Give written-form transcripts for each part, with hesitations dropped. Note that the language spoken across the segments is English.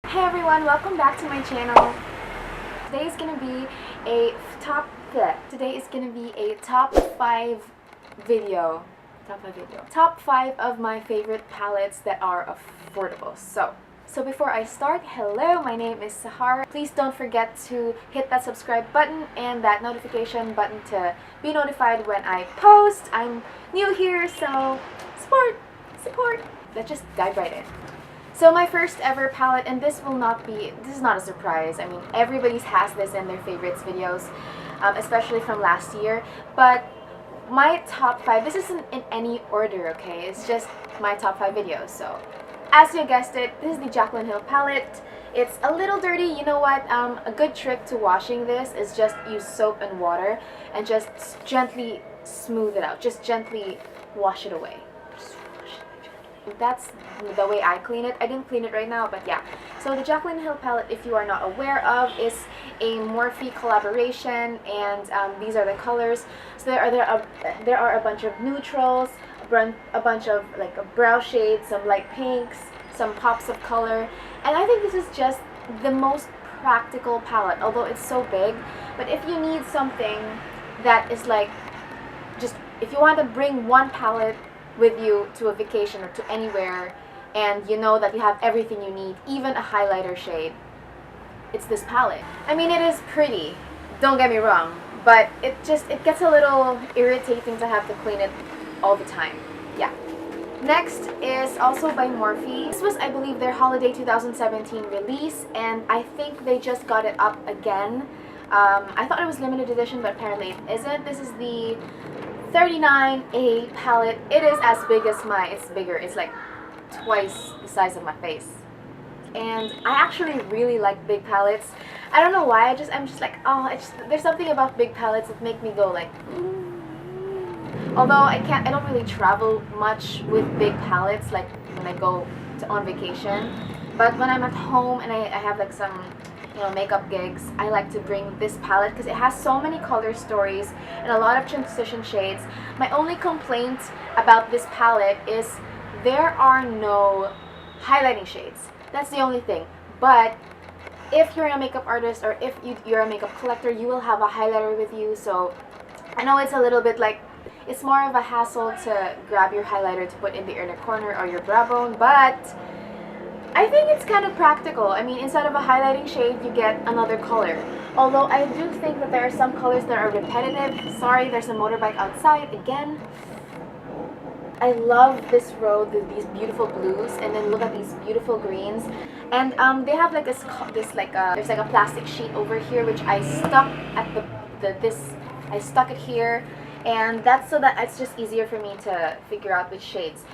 Hey everyone, welcome back to my channel. Today is gonna be a top 5 video. Top 5 of my favorite palettes that are affordable. So before I start, hello, my name is Sahar. Please don't forget to hit that subscribe button and that notification button to be notified when I post. I'm new here, so support. Let's just dive right in. So my first ever palette, and this is not a surprise. I mean, everybody has this in their favorites videos, especially from last year. But my top 5, this isn't in any order, okay? It's just my top 5 videos. So, as you guessed it, this is the Jaclyn Hill palette. It's a little dirty. You know what? A good trick to washing this is just use soap and water and just gently smooth it out. Just gently wash it away. That's the way I clean it. I didn't clean it right now, but yeah. So the Jaclyn Hill palette, if you are not aware of, is a Morphe collaboration, and these are the colors. So there are a bunch of neutrals, a bunch of like brow shades, some light pinks, some pops of color, and I think this is just the most practical palette. Although it's so big, but if you need something that is like, just if you want to bring one palette with you to a vacation or to anywhere, and you know that you have everything you need, even a highlighter shade, it's this palette. I mean, it is pretty, don't get me wrong, but it gets a little irritating to have to clean it all the time. Yeah. Next is also by Morphe. This was, I believe, their holiday 2017 release, and I think they just got it up again. I thought it was limited edition, but apparently it isn't. This is the 39A palette. It is as big as it's bigger. It's like twice the size of my face. And I actually really like big palettes. I don't know why, I'm just like, oh, there's something about big palettes that make me go like, although I don't really travel much with big palettes like when I go on vacation. But when I'm at home and I have like some makeup gigs, I like to bring this palette because it has so many color stories and a lot of transition shades. My only complaint about this palette is there are no highlighting shades. That's the only thing. But if you're a makeup artist or if you're a makeup collector, you will have a highlighter with you. So I know it's a little bit like, it's more of a hassle to grab your highlighter to put in the inner corner or your brow bone, but I think it's kind of practical. I mean, instead of a highlighting shade, you get another color. Although I do think that there are some colors that are repetitive. Sorry, there's a motorbike outside again. I love this row, these beautiful blues, and then look at these beautiful greens. And they have like there's like a plastic sheet over here which I stuck at I stuck it here, and that's so that it's just easier for me to figure out which shades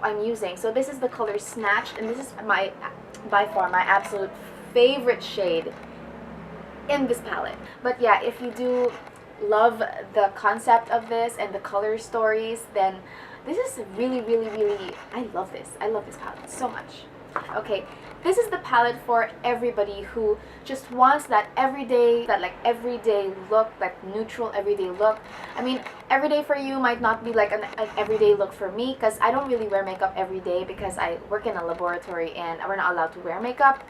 I'm using. So this is the color Snatched, and this is by far my absolute favorite shade in this palette. But yeah, if you do love the concept of this and the color stories, then this is really, I love this palette so much. Okay, this is the palette for everybody who just wants that everyday look, like neutral everyday look. I mean, everyday for you might not be like an everyday look for me, because I don't really wear makeup every day because I work in a laboratory and we're not allowed to wear makeup.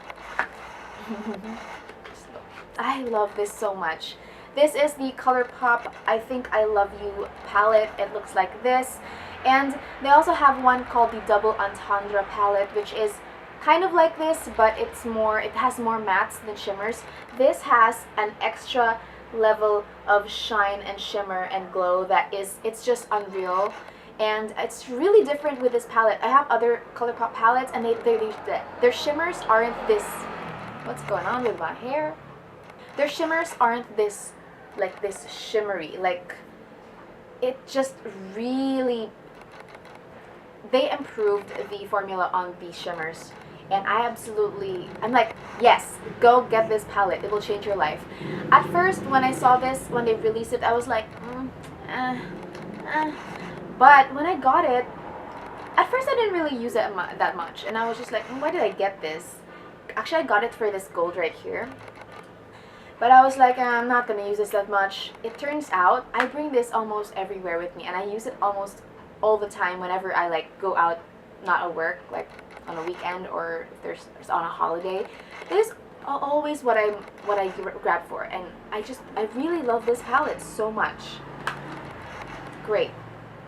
I love this so much. This is the Colourpop I Think I Love You palette. It looks like this. And they also have one called the Double Entendre palette, which is kind of like this, but it has more mattes than shimmers. This has an extra level of shine and shimmer and glow it's just unreal. And it's really different with this palette. I have other Colourpop palettes, and their shimmers aren't this. What's going on with my hair? Their shimmers aren't this shimmery. Like, it just really, they improved the formula on these shimmers, and I'm like, yes, go get this palette, it will change your life. At first, when I saw this, when they released it, I was like, but when I got it, at first I didn't really use it that much, and I was just like, why did I get this? Actually, I got it for this gold right here, but I was like, I'm not gonna use this that much. It turns out I bring this almost everywhere with me, and I use it almost all the time whenever I like go out, not at work, like on a weekend or if there's on a holiday. This is always what I grab for, and I really love this palette so much. Great,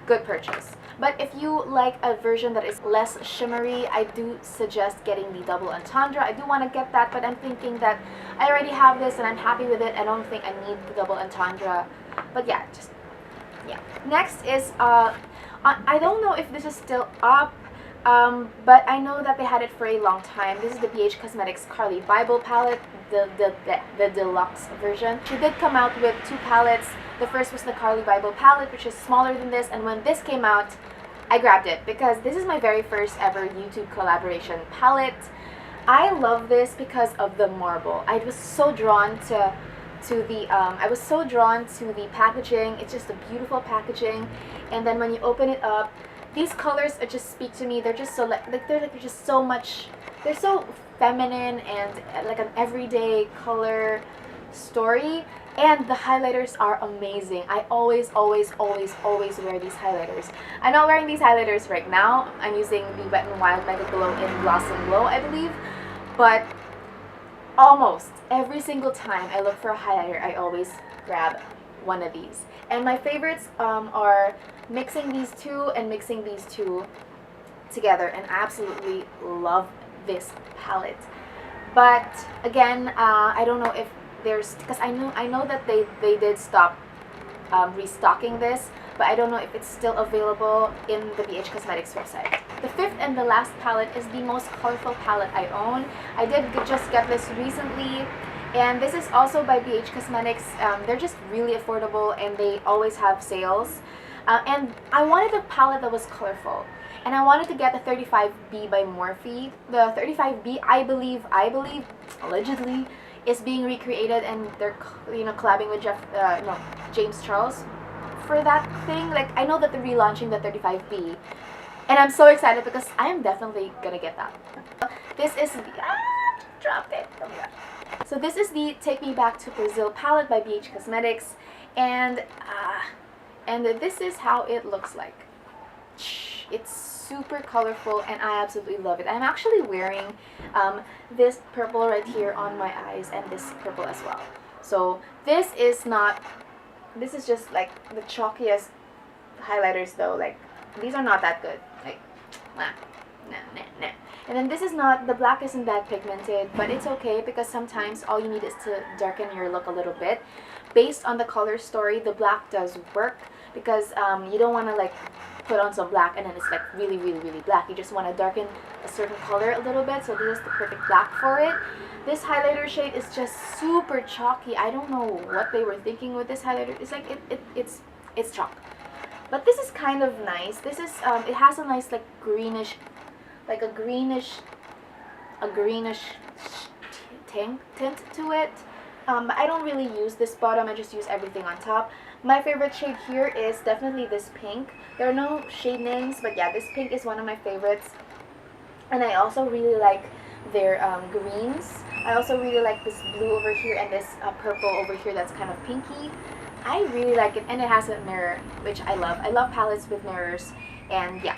good purchase. But if you like a version that is less shimmery, I do suggest getting the double entendre. I do want to get that, but I'm thinking that I already have this and I'm happy with it. I don't think I need the double entendre. But yeah, next is I don't know if this is still up, but I know that they had it for a long time. This is the Beige Cosmetics Carly Bible palette, the deluxe version. She did come out with 2 palettes. The first was the Carly Bible palette, which is smaller than this, and when this came out, I grabbed it because this is my very first ever YouTube collaboration palette. I love this because of the marble. I was so drawn to the packaging. It's just a beautiful packaging, and then when you open it up, these colors just speak to me. They're just so they're just so much. They're so feminine and like an everyday color story. And the highlighters are amazing. I always wear these highlighters. I'm not wearing these highlighters right now. I'm using the Wet n Wild Mega Glow in Blossom Glow, I believe. But almost every single time I look for a highlighter, I always grab one of these. And my favorites are mixing these two and mixing these two together. And I absolutely love this palette. But again, I don't know if because I know that they did stop restocking this, but I don't know if it's still available in the BH Cosmetics website. The fifth and the last palette is the most colorful palette I own. I did just get this recently, and this is also by BH Cosmetics. They're just really affordable and they always have sales. And I wanted a palette that was colorful, and I wanted to get the 35B by Morphe. The 35B, I believe, allegedly, is being recreated, and they're collabing with James Charles for that thing. Like, I know that they're relaunching the 35B, and I'm so excited because I am definitely gonna get that. This is the dropped it. Oh my god. So this is the Take Me Back to Brazil palette by BH Cosmetics, and this is how it looks like. It's super colorful and I absolutely love it. I'm actually wearing this purple right here on my eyes and this purple as well. So this is just like the chalkiest highlighters though. Like, these are not that good. Like, nah. And then this is not, the black isn't that pigmented, but it's okay because sometimes all you need is to darken your look a little bit. Based on the color story, the black does work because you don't want to like put on some black and then it's like really black. You just want to darken a certain color a little bit, so this is the perfect black for it. This highlighter shade is just super chalky. I don't know what they were thinking with this highlighter. It's like it's chalk, but this is kind of nice. This is it has a nice like greenish, like a greenish tint to it. I don't really use this bottom, I just use everything on top. My favorite shade here is definitely this pink. There are no shade names, but yeah, this pink is one of my favorites. And I also really like their greens. I also really like this blue over here and this purple over here that's kind of pinky. I really like it, and it has a mirror, which I love. I love palettes with mirrors, and yeah,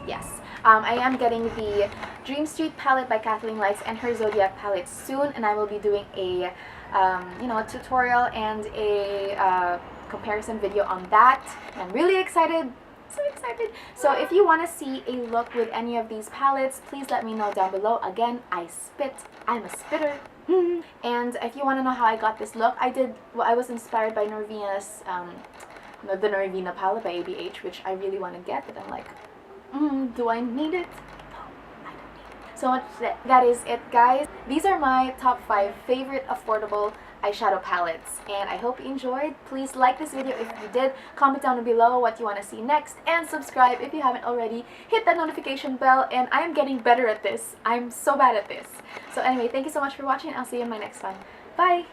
yes. I am getting the Dream Street palette by Kathleen Lights and her Zodiac palette soon, and I will be doing a tutorial and a comparison video on that. And I'm really excited, so excited. So if you want to see a look with any of these palettes, please let me know down below. Again, I'm a spitter. And if you want to know how I got this look, I was inspired by Norvina's the Norvina palette by ABH, which I really want to get, but I'm like, do I need it? So that is it, guys. These are my top 5 favorite affordable eyeshadow palettes, and I hope you enjoyed. Please like this video if you did, comment down below what you want to see next, and subscribe if you haven't already. Hit that notification bell, and I am getting better at this. I'm so bad at this. So anyway, thank you so much for watching. I'll see you in my next one. Bye!